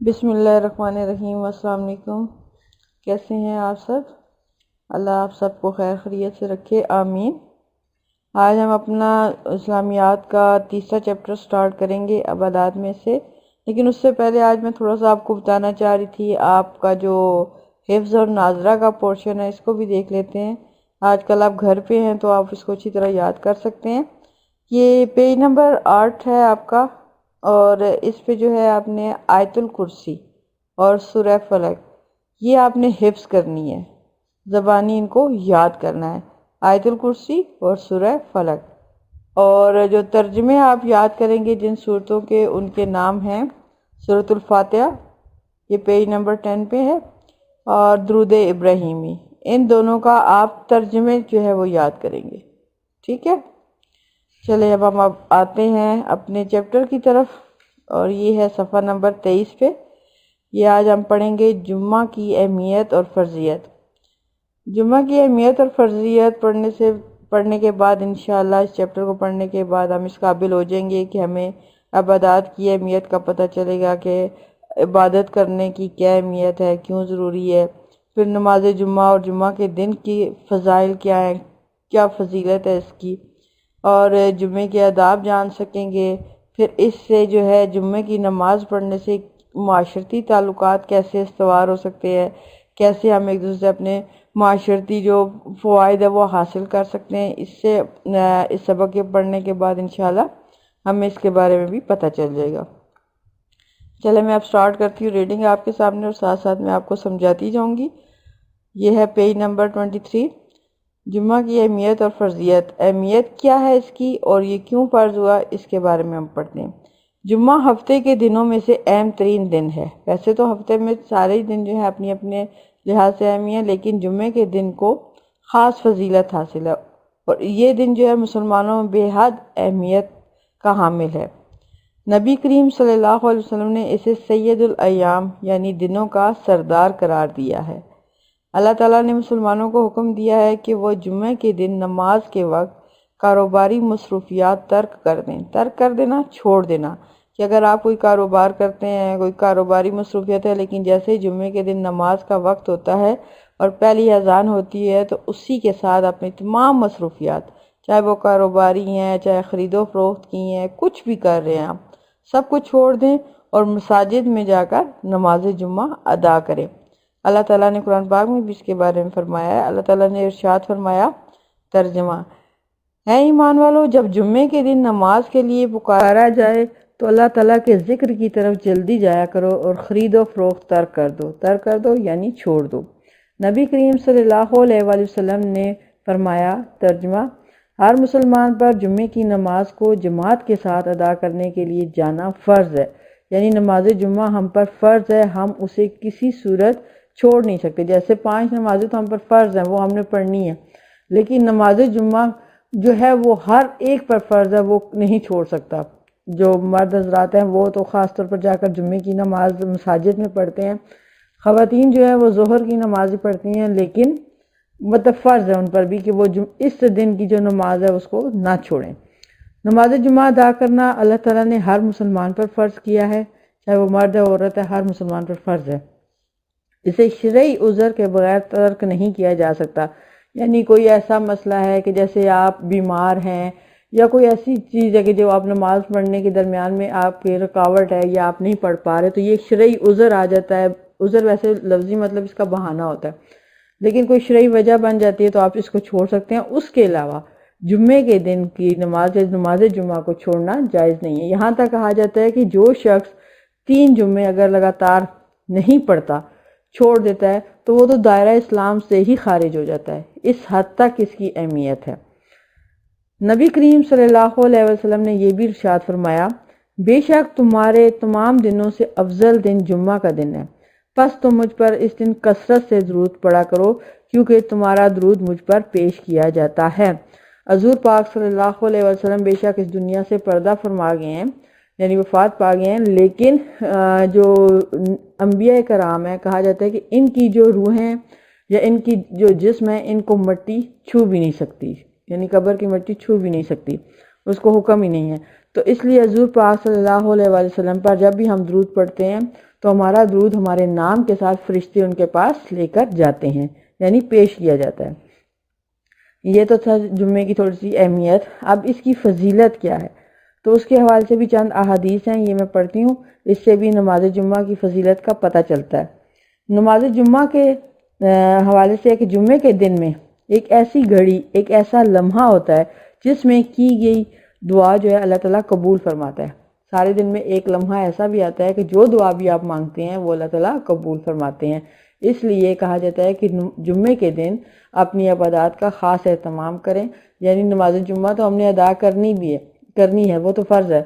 بسم اللہ الرحمن الرحیم۔ السلام علیکم، کیسے ہیں آپ سب؟ اللہ آپ سب کو خیر خیریت سے رکھے، آمین۔ آج ہم اپنا اسلامیات کا تیسرا چیپٹر سٹارٹ کریں گے عبادات میں سے، لیکن اس سے پہلے آج میں تھوڑا سا آپ کو بتانا چاہ رہی تھی، آپ کا جو حفظ اور ناظرہ کا پورشن ہے اس کو بھی دیکھ لیتے ہیں۔ آج کل آپ گھر پہ ہیں تو آپ اس کو اچھی طرح یاد کر سکتے ہیں۔ یہ پیج نمبر 8 ہے آپ کا، اور اس پہ جو ہے آپ نے آیت الکرسی اور سورہ فلق یہ آپ نے حفظ کرنی ہے، زبانی ان کو یاد کرنا ہے، آیت الکرسی اور سورہ فلق۔ اور جو ترجمے آپ یاد کریں گے جن صورتوں کے، ان کے نام ہیں سورۃ الفاتحہ، یہ پیج نمبر 10 پہ ہے، اور درود ابراہیمی، ان دونوں کا آپ ترجمے جو ہے وہ یاد کریں گے، ٹھیک ہے؟ چلے اب ہم آتے ہیں اپنے چیپٹر کی طرف، اور یہ ہے صفحہ نمبر 23 پہ۔ یہ آج ہم پڑھیں گے جمعہ کی اہمیت اور فرضیت۔ جمعہ کی اہمیت اور فرضیت پڑھنے کے بعد انشاءاللہ اس چیپٹر کو پڑھنے کے بعد ہم اس قابل ہو جائیں گے کہ ہمیں عبادات کی اہمیت کا پتہ چلے گا کہ عبادت کرنے کی کیا اہمیت ہے، کیوں ضروری ہے، پھر نماز جمعہ اور جمعہ کے دن کی فضائل کیا ہیں، کیا فضیلت ہے اس کی، اور جمعے کے آداب جان سکیں گے۔ پھر اس سے جو ہے جمعے کی نماز پڑھنے سے معاشرتی تعلقات کیسے استوار ہو سکتے ہیں، کیسے ہم ایک دوسرے سے اپنے معاشرتی جو فوائد ہے وہ حاصل کر سکتے ہیں۔ اس سے اس سبق کے پڑھنے کے بعد انشاءاللہ ہمیں اس کے بارے میں بھی پتہ چل جائے گا۔ چلے میں اب سٹارٹ کرتی ہوں ریڈنگ آپ کے سامنے، اور ساتھ ساتھ میں آپ کو سمجھاتی جاؤں گی۔ یہ ہے پیج نمبر 23، جمعہ کی اہمیت اور فرضیت۔ اہمیت کیا ہے اس کی اور یہ کیوں فرض ہوا، اس کے بارے میں ہم پڑھتے ہیں۔ جمعہ ہفتے کے دنوں میں سے اہم ترین دن ہے۔ ویسے تو ہفتے میں سارے دن جو ہے اپنے اپنے لحاظ سے اہم ہیں، لیکن جمعے کے دن کو خاص فضیلت حاصل ہے، اور یہ دن جو ہے مسلمانوں میں بے حد اہمیت کا حامل ہے۔ نبی کریم صلی اللہ علیہ وسلم نے اسے سید الایام یعنی دنوں کا سردار قرار دیا ہے۔ اللہ تعالیٰ نے مسلمانوں کو حکم دیا ہے کہ وہ جمعے کے دن نماز کے وقت کاروباری مصروفیات ترک کر دیں۔ ترک کر دینا، چھوڑ دینا، کہ اگر آپ کوئی کاروبار کرتے ہیں، کوئی کاروباری مصروفیت ہے، لیکن جیسے ہی جمعے کے دن نماز کا وقت ہوتا ہے اور پہلی اذان ہوتی ہے تو اسی کے ساتھ اپنی تمام مصروفیات، چاہے وہ کاروباری ہیں، چاہے خرید و فروخت کی ہیں، کچھ بھی کر رہے ہیں آپ، سب کچھ چھوڑ دیں اور مساجد میں جا کر نماز جمعہ ادا کریں۔ اللہ تعالیٰ نے قرآن پاک میں بھی اس کے بارے میں فرمایا ہے۔ اللہ تعالیٰ نے ارشاد فرمایا، ترجمہ: اے ایمان والو، جب جمعے کے دن نماز کے لیے پکارا جائے تو اللہ تعالیٰ کے ذکر کی طرف جلدی جایا کرو اور خرید و فروخت ترک کر دو۔ ترک کر دو یعنی چھوڑ دو۔ نبی کریم صلی اللہ علیہ وآلہ وسلم نے فرمایا، ترجمہ: ہر مسلمان پر جمعے کی نماز کو جماعت کے ساتھ ادا کرنے کے لیے جانا فرض ہے، یعنی نماز جمعہ ہم پر فرض ہے، ہم اسے کسی صورت چھوڑ نہیں سکتے۔ جیسے 5 نمازیں تو ہم پر فرض ہیں، وہ ہم نے پڑھنی ہے، لیکن نماز جمعہ جو ہے وہ ہر ایک پر فرض ہے، وہ نہیں چھوڑ سکتا۔ جو مرد حضرات ہیں وہ تو خاص طور پر جا کر جمعے کی نماز مساجد میں پڑھتے ہیں، خواتین جو ہیں وہ ظہر کی نماز پڑھتی ہیں، لیکن مطلب فرض ہے ان پر بھی کہ وہ اس دن کی جو نماز ہے اس کو نہ چھوڑیں۔ نماز جمعہ ادا کرنا اللہ تعالیٰ نے ہر مسلمان پر فرض کیا ہے، چاہے وہ مرد ہے عورت ہے، ہر مسلمان پر فرض ہے۔ اسے شرعی عذر کے بغیر ترک نہیں کیا جا سکتا، یعنی کوئی ایسا مسئلہ ہے کہ جیسے آپ بیمار ہیں، یا کوئی ایسی چیز ہے کہ جو آپ نماز پڑھنے کے درمیان میں آپ کی رکاوٹ ہے یا آپ نہیں پڑھ پا رہے، تو یہ شرعی عذر آ جاتا ہے۔ عذر ویسے لفظی مطلب اس کا بہانہ ہوتا ہے، لیکن کوئی شرعی وجہ بن جاتی ہے تو آپ اس کو چھوڑ سکتے ہیں۔ اس کے علاوہ جمعے کے دن کی نماز جمعہ کو چھوڑنا جائز نہیں ہے۔ یہاں تک کہا جاتا ہے کہ جو شخص 3 جمعے اگر لگاتار نہیں پڑھتا، چھوڑ دیتا ہے، تو وہ تو دائرہ اسلام سے ہی خارج ہو جاتا ہے۔ اس حد تک اس کی اہمیت ہے۔ نبی کریم صلی اللہ علیہ وسلم نے یہ بھی ارشاد فرمایا، بے شک تمہارے تمام دنوں سے افضل دن جمعہ کا دن ہے، پس تم مجھ پر اس دن کثرت سے درود پڑھا کرو، کیونکہ تمہارا درود مجھ پر پیش کیا جاتا ہے۔ حضور پاک صلی اللہ علیہ وسلم بے شک اس دنیا سے پردہ فرما گئے ہیں، یعنی وفات پا گئے ہیں، لیکن جو انبیاء کرام ہیں، کہا جاتا ہے کہ ان کی جو روحیں یا ان کی جو جسم ہے، ان کو مٹی چھو بھی نہیں سکتی، یعنی قبر کی مٹی چھو بھی نہیں سکتی، اس کو حکم ہی نہیں ہے۔ تو اس لیے حضور پاک صلی اللہ علیہ وآلہ وسلم پر جب بھی ہم درود پڑھتے ہیں تو ہمارا درود ہمارے نام کے ساتھ فرشتے ان کے پاس لے کر جاتے ہیں، یعنی پیش کیا جاتا ہے۔ یہ تو تھا جمعے کی تھوڑی سی اہمیت۔ اب اس کی فضیلت کیا ہے، تو اس کے حوالے سے بھی چند احادیث ہیں، یہ میں پڑھتی ہوں، اس سے بھی نماز جمعہ کی فضیلت کا پتہ چلتا ہے۔ نماز جمعہ کے حوالے سے ہے کہ جمعے کے دن میں ایک ایسی گھڑی، ایک ایسا لمحہ ہوتا ہے جس میں کی گئی دعا جو ہے اللہ تعالیٰ قبول فرماتا ہے۔ سارے دن میں ایک لمحہ ایسا بھی آتا ہے کہ جو دعا بھی آپ مانگتے ہیں وہ اللہ تعالیٰ قبول فرماتے ہیں۔ اس لیے کہا جاتا ہے کہ جمعے کے دن اپنی عبادات کا خاص اہتمام کریں، یعنی نماز جمعہ تو ہم نے ادا کرنی ہے، وہ تو فرض ہے۔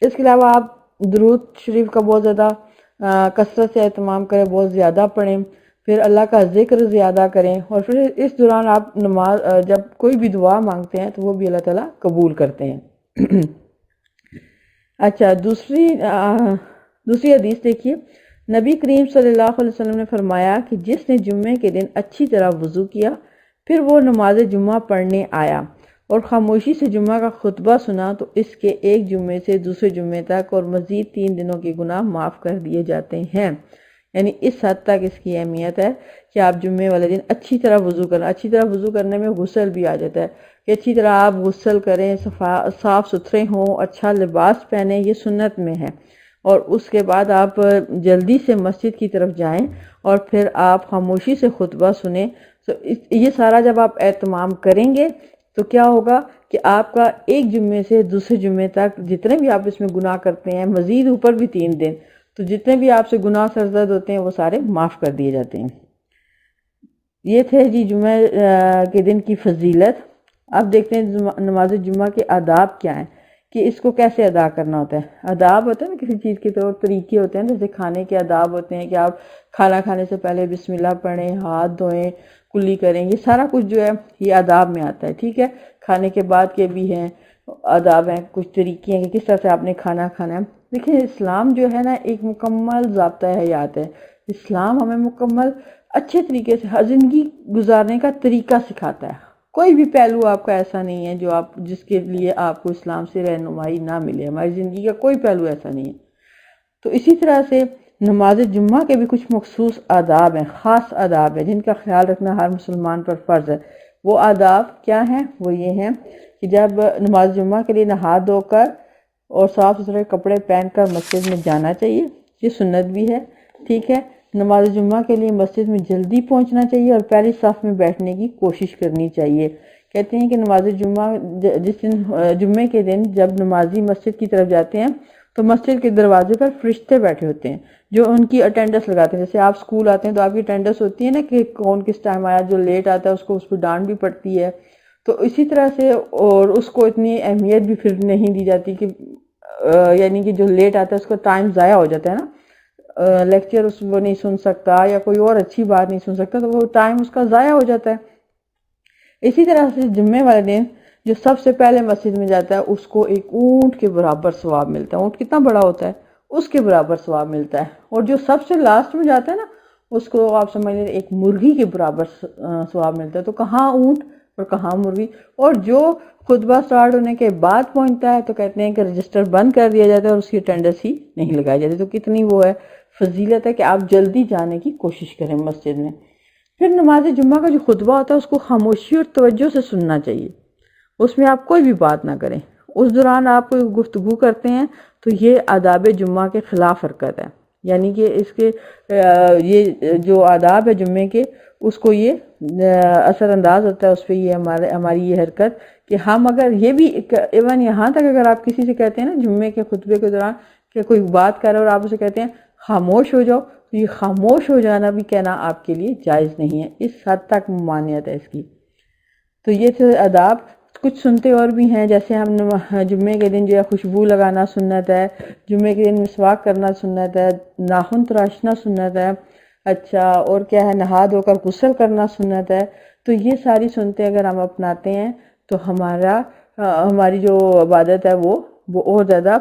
اس کے علاوہ آپ درود شریف کا بہت زیادہ کثرت سے اہتمام کریں، بہت زیادہ پڑھیں، پھر اللہ کا ذکر زیادہ کریں، اور پھر اس دوران آپ جب کوئی بھی دعا مانگتے ہیں تو وہ بھی اللہ تعالیٰ قبول کرتے ہیں۔ اچھا، دوسری حدیث دیکھیے، نبی کریم صلی اللہ علیہ وسلم نے فرمایا کہ جس نے جمعے کے دن اچھی طرح وضو کیا، پھر وہ نماز جمعہ پڑھنے آیا اور خاموشی سے جمعہ کا خطبہ سنا، تو اس کے ایک جمعے سے دوسرے جمعے تک اور مزید 3 دنوں کے گناہ معاف کر دیے جاتے ہیں۔ یعنی اس حد تک اس کی اہمیت ہے کہ آپ جمعے والے دن اچھی طرح وضو کریں۔ اچھی طرح وضو کرنے میں غسل بھی آ جاتا ہے کہ اچھی طرح آپ غسل کریں، صاف ستھرے ہوں، اچھا لباس پہنیں، یہ سنت میں ہے۔ اور اس کے بعد آپ جلدی سے مسجد کی طرف جائیں اور پھر آپ خاموشی سے خطبہ سنیں۔ تو یہ سارا جب آپ اہتمام کریں گے تو کیا ہوگا کہ آپ کا ایک جمعے سے دوسرے جمعے تک جتنے بھی آپ اس میں گناہ کرتے ہیں، مزید اوپر بھی 3 دن، تو جتنے بھی آپ سے گناہ سرزد ہوتے ہیں وہ سارے معاف کر دیے جاتے ہیں۔ یہ تھے جی جمعہ کے دن کی فضیلت۔ اب دیکھتے ہیں نماز جمعہ کے آداب کیا ہیں، کہ اس کو کیسے ادا کرنا ہوتا ہے۔ آداب ہوتا ہے نا کسی چیز کے طور طریقے ہوتے ہیں، جیسے کھانے کے آداب ہوتے ہیں کہ آپ کھانا کھانے سے پہلے بسم اللہ پڑھیں، ہاتھ دھوئیں، کلی کریں، یہ سارا کچھ جو ہے یہ آداب میں آتا ہے، ٹھیک ہے۔ کھانے کے بعد کے بھی ہیں آداب ہیں، کچھ طریقے ہیں کہ کس طرح سے آپ نے کھانا کھانا ہے۔ دیکھیں اسلام جو ہے نا ایک مکمل ضابطۂ حیات ہے۔ اسلام ہمیں مکمل اچھے طریقے سے زندگی گزارنے کا طریقہ سکھاتا ہے۔ کوئی بھی پہلو آپ کا ایسا نہیں ہے جس کے لیے آپ کو اسلام سے رہنمائی نہ ملے۔ ہماری زندگی کا کوئی پہلو ایسا نہیں ہے۔ تو اسی طرح سے نماز جمعہ کے بھی کچھ مخصوص آداب ہیں، خاص آداب ہیں جن کا خیال رکھنا ہر مسلمان پر فرض ہے۔ وہ آداب کیا ہیں؟ وہ یہ ہیں کہ جب نماز جمعہ کے لیے نہا دھو کر اور صاف ستھرے کپڑے پہن کر مسجد میں جانا چاہیے، یہ سنت بھی ہے، ٹھیک ہے۔ نماز جمعہ کے لیے مسجد میں جلدی پہنچنا چاہیے اور پہلی صف میں بیٹھنے کی کوشش کرنی چاہیے۔ کہتے ہیں کہ نماز جمعہ جس دن جمعے کے دن جب نمازی مسجد کی طرف جاتے ہیں تو مسجد کے دروازے پر فرشتے بیٹھے ہوتے ہیں جو ان کی اٹینڈنس لگاتے ہیں۔ جیسے آپ سکول آتے ہیں تو آپ کی اٹینڈنس ہوتی ہے نا کہ کون کس ٹائم آیا، جو لیٹ آتا ہے اس کو ڈانٹ بھی پڑتی ہے۔ تو اسی طرح سے اور اس کو اتنی اہمیت بھی پھر نہیں دی جاتی کہ یعنی کہ جو لیٹ آتا ہے اس کا ٹائم ضائع ہو جاتا ہے نا، لیکچر وہ نہیں سن سکتا یا کوئی اور اچھی بات نہیں سن سکتا، تو وہ ٹائم اس کا ضائع ہو جاتا ہے۔ اسی طرح سے جمعے والے دن جو سب سے پہلے مسجد میں جاتا ہے اس کو ایک اونٹ کے برابر ثواب ملتا ہے۔ اونٹ کتنا بڑا ہوتا ہے، اس کے برابر ثواب ملتا ہے۔ اور جو سب سے لاسٹ میں جاتا ہے نا اس کو آپ سمجھ لیں ایک مرغی کے برابر ثواب ملتا ہے۔ تو کہاں اونٹ اور کہاں مرغی۔ اور جو خطبہ سٹارٹ ہونے کے بعد پہنچتا ہے تو کہتے ہیں کہ رجسٹر بند کر دیا جاتا ہے اور اس کی اٹینڈنس ہی نہیں لگائی جاتی۔ تو کتنی وہ ہے فضیلت ہے کہ آپ جلدی جانے کی کوشش کریں مسجد میں۔ پھر نماز جمعہ کا جو خطبہ ہوتا ہے اس کو خاموشی اور توجہ سے سننا چاہیے، اس میں آپ کوئی بھی بات نہ کریں۔ اس دوران آپ کوئی گفتگو کرتے ہیں تو یہ آداب جمعہ کے خلاف حرکت ہے، یعنی کہ اس کے یہ جو آداب ہے جمعے کے اس کو یہ اثر انداز ہوتا ہے اس پہ یہ ہماری یہ حرکت کہ ہم اگر یہ بھی ایون یہاں تک اگر آپ کسی سے کہتے ہیں نا جمعے کے خطبے کے دوران کہ کوئی بات کر رہے اور آپ اسے کہتے ہیں خاموش ہو جاؤ، تو یہ خاموش ہو جانا بھی کہنا آپ کے لیے جائز نہیں ہے، اس حد تک ممانعت ہے اس کی۔ تو یہ تھے آداب۔ کچھ سنتے اور بھی ہیں، جیسے ہم جمعے کے دن جو ہے خوشبو لگانا سنت ہے، جمعے کے دن مسواک کرنا سنت ہے، ناخن تراشنا سنت ہے، اچھا اور کیا ہے، نہا دھو کر غسل کرنا سنت ہے۔ تو یہ ساری سنتیں اگر ہم اپناتے ہیں تو ہماری جو عبادت ہے وہ اور زیادہ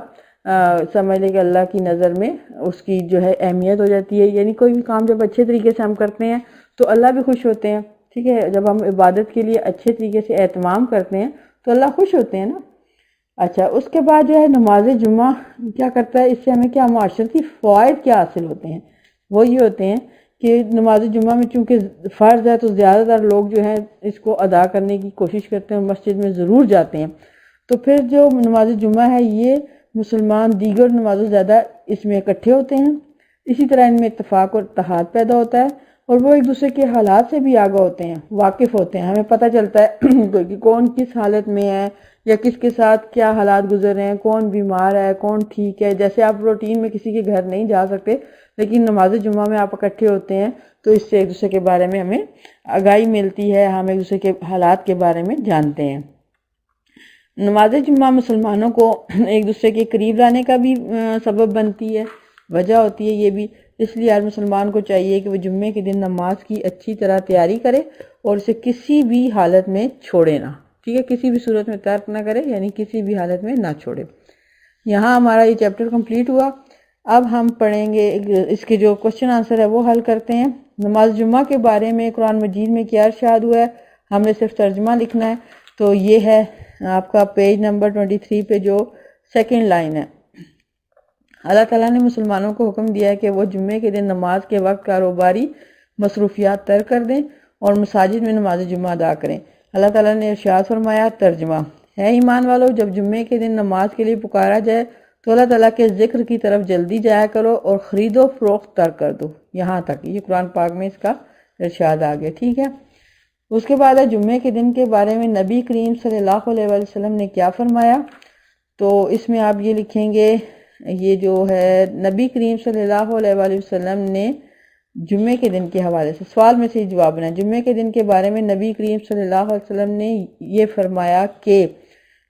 سمجھ لیں کہ اللہ کی نظر میں اس کی جو ہے اہمیت ہو جاتی ہے۔ یعنی کوئی بھی کام جب اچھے طریقے سے ہم کرتے ہیں تو اللہ بھی خوش ہوتے ہیں، ٹھیک ہے۔ جب ہم عبادت کے لیے اچھے طریقے سے اہتمام کرتے ہیں تو اللہ خوش ہوتے ہیں نا۔ اچھا، اس کے بعد جو ہے نماز جمعہ کیا کرتا ہے، اس سے ہمیں کیا معاشرتی فوائد کیا حاصل ہوتے ہیں؟ وہ یہ ہوتے ہیں کہ نماز جمعہ میں چونکہ فرض ہے تو زیادہ تر لوگ جو ہیں اس کو ادا کرنے کی کوشش کرتے ہیں، مسجد میں ضرور جاتے ہیں. تو پھر جو نماز جمعہ ہے یہ مسلمان دیگر نمازوں زیادہ اس میں اکٹھے ہوتے ہیں. اسی طرح ان میں اتفاق اور اتحاد پیدا ہوتا ہے، اور وہ ایک دوسرے کے حالات سے بھی آگاہ ہوتے ہیں، واقف ہوتے ہیں. ہمیں پتہ چلتا ہے کہ کون کس حالت میں ہے یا کس کے ساتھ کیا حالات گزر رہے ہیں، کون بیمار ہے، کون ٹھیک ہے. جیسے آپ روٹین میں کسی کے گھر نہیں جا سکتے، لیکن نماز جمعہ میں آپ اکٹھے ہوتے ہیں تو اس سے ایک دوسرے کے بارے میں ہمیں آگاہی ملتی ہے، ہم ایک دوسرے کے حالات کے بارے میں جانتے ہیں. نماز جمعہ مسلمانوں کو ایک دوسرے کے قریب لانے کا بھی سبب بنتی ہے، وجہ ہوتی ہے یہ بھی. اس لیے ہر مسلمان کو چاہیے کہ وہ جمعے کے دن نماز کی اچھی طرح تیاری کرے اور اسے کسی بھی حالت میں چھوڑے نہ. ٹھیک ہے، کسی بھی صورت میں ترک نہ کرے، یعنی کسی بھی حالت میں نہ چھوڑے. یہاں ہمارا یہ چیپٹر کمپلیٹ ہوا. اب ہم پڑھیں گے اس کے جو کوشچن آنسر ہے وہ حل کرتے ہیں. نماز جمعہ کے بارے میں قرآن مجید میں کیا ارشاد ہوا ہے، ہم نے صرف ترجمہ لکھنا ہے. تو یہ ہے آپ کا پیج نمبر 23 پہ جو سیکنڈ لائن ہے. اللہ تعالیٰ نے مسلمانوں کو حکم دیا ہے کہ وہ جمعے کے دن نماز کے وقت کاروباری مصروفیات ترک کر دیں اور مساجد میں نماز جمعہ ادا کریں. اللہ تعالیٰ نے ارشاد فرمایا، ترجمہ ہے ایمان والو، جب جمعے کے دن نماز کے لیے پکارا جائے تو اللہ تعالیٰ کے ذکر کی طرف جلدی جایا کرو اور خرید و فروخت ترک کر دو. یہاں تک یہ قرآن پاک میں اس کا ارشاد آگے. ٹھیک ہے، اس کے بعد ہے جمعے کے دن کے بارے میں نبی کریم صلی اللہ علیہ وسلم نے کیا فرمایا. تو اس میں آپ یہ لکھیں گے، یہ جو ہے نبی کریم صلی اللہ علیہ وسلم نے جمعے کے دن کے حوالے سے سوال میں سے جواب بنا. جمعے کے دن کے بارے میں نبی کریم صلی اللہ علیہ وسلم نے یہ فرمایا کہ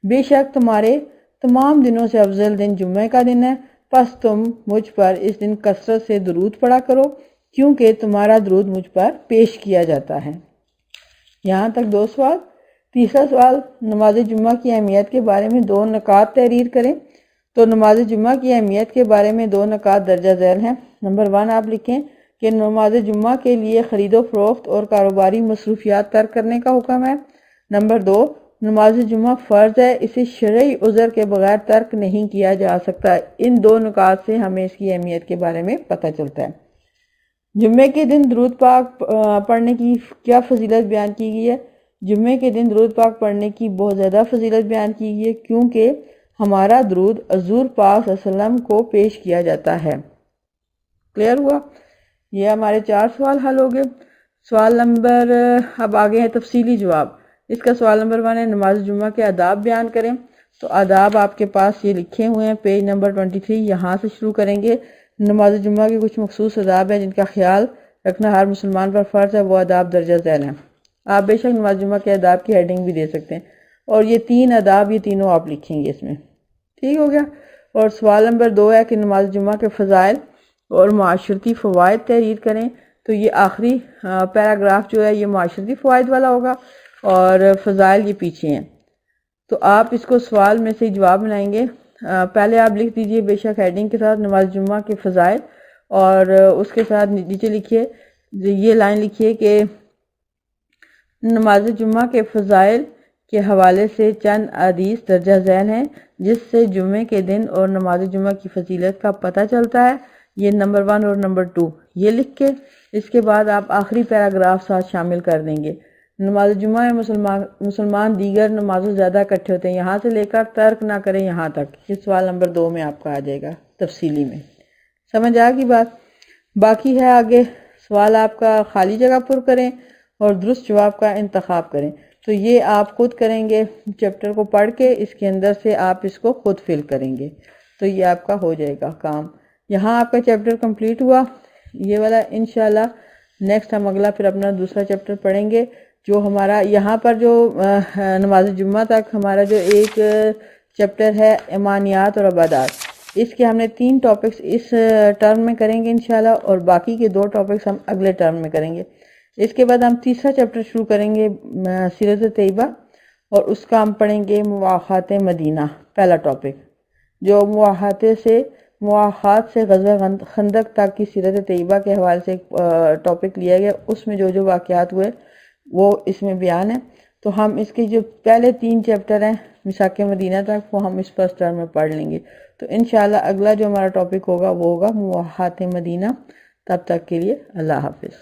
بے شک تمہارے تمام دنوں سے افضل دن جمعے کا دن ہے، پس تم مجھ پر اس دن کثرت سے درود پڑھا کرو کیونکہ تمہارا درود مجھ پر پیش کیا جاتا ہے. یہاں تک 2 سوال. تیسرا سوال، نماز جمعہ کی اہمیت کے بارے میں 2 نکات تحریر کریں. تو نماز جمعہ کی اہمیت کے بارے میں 2 نکات درجہ ذیل ہیں. نمبر 1 آپ لکھیں کہ نماز جمعہ کے لیے خرید و فروخت اور کاروباری مصروفیات ترک کرنے کا حکم ہے. نمبر 2، نماز جمعہ فرض ہے، اسے شرعی عذر کے بغیر ترک نہیں کیا جا سکتا. ان 2 نکات سے ہمیں اس کی اہمیت کے بارے میں پتہ چلتا ہے. جمعے کے دن درود پاک پڑھنے کی کیا فضیلت بیان کی گئی ہے؟ جمعے کے دن درود پاک پڑھنے کی بہت زیادہ فضیلت بیان کی گئی ہے کیونکہ ہمارا درود حضور پاک صلی اللہ علیہ وسلم کو پیش کیا جاتا ہے. کلیئر ہوا؟ یہ ہمارے 4 سوال حل ہو گئے. سوال نمبر اب آگے ہے تفصیلی جواب. اس کا سوال نمبر 1 ہے نماز جمعہ کے آداب بیان کریں. تو آداب آپ کے پاس یہ لکھے ہوئے ہیں پیج نمبر 23. یہاں سے شروع کریں گے. نماز جمعہ کے کچھ مخصوص آداب ہیں جن کا خیال رکھنا ہر مسلمان پر فرض ہے، وہ آداب درجہ ذیل ہیں. آپ بے شک نماز جمعہ کے آداب کی ہیڈنگ بھی دے سکتے ہیں، اور یہ 3 آداب یہ تینوں آپ لکھیں گے اس میں. ٹھیک ہو گیا. اور سوال نمبر 2 ہے کہ نماز جمعہ کے فضائل اور معاشرتی فوائد تحریر کریں. تو یہ آخری پیراگراف جو ہے یہ معاشرتی فوائد والا ہوگا اور فضائل یہ پیچھے ہیں. تو آپ اس کو سوال میں سے جواب بنائیں گے. پہلے آپ لکھ دیجئے بے شک ہیڈنگ کے ساتھ نماز جمعہ کے فضائل، اور اس کے ساتھ نیچے لکھیے یہ لائن لکھیے کہ نماز جمعہ کے فضائل کے حوالے سے چند حدیث درجہ ذیل ہیں جس سے جمعے کے دن اور نماز جمعہ کی فضیلت کا پتہ چلتا ہے. یہ نمبر 1 اور نمبر 2 یہ لکھ کے اس کے بعد آپ آخری پیراگراف ساتھ شامل کر دیں گے. نماز جمعہ میں مسلمان دیگر نمازوں زیادہ اکٹھے ہوتے ہیں، یہاں سے لے کر ترک نہ کریں یہاں تک. یہ سوال نمبر 2 میں آپ کا آ جائے گا تفصیلی میں. سمجھ آ گئی بات؟ باقی ہے آگے سوال آپ کا خالی جگہ پر کریں اور درست جواب کا انتخاب کریں. تو یہ آپ خود کریں گے چیپٹر کو پڑھ کے، اس کے اندر سے آپ اس کو خود فل کریں گے تو یہ آپ کا ہو جائے گا کام. یہاں آپ کا چیپٹر کمپلیٹ ہوا یہ والا. انشاءاللہ نیکسٹ ہم اگلا پھر اپنا دوسرا چیپٹر پڑھیں گے جو ہمارا یہاں پر جو نماز جمعہ تک ہمارا جو ایک چیپٹر ہے ایمانیات اور عبادات، اس کے ہم نے 3 ٹاپکس اس ٹرم میں کریں گے انشاءاللہ، اور باقی کے 2 ٹاپکس ہم اگلے ٹرم میں کریں گے. اس کے بعد ہم تیسرا چیپٹر شروع کریں گے سیرت طیبہ، اور اس کا ہم پڑھیں گے مواخات مدینہ. پہلا ٹاپک جو مواخات سے غزوہ خندق تک کی سیرت طیبہ کے حوالے سے ایک ٹاپک لیا گیا، اس میں جو واقعات ہوئے وہ اس میں بیان ہے. تو ہم اس کے جو پہلے 3 چیپٹر ہیں میثاق مدینہ تک وہ ہم اس فرسٹ ٹرم میں پڑھ لیں گے. تو انشاءاللہ اگلا جو ہمارا ٹاپک ہوگا وہ ہوگا مواخات مدینہ. تب تک کے لیے اللہ حافظ.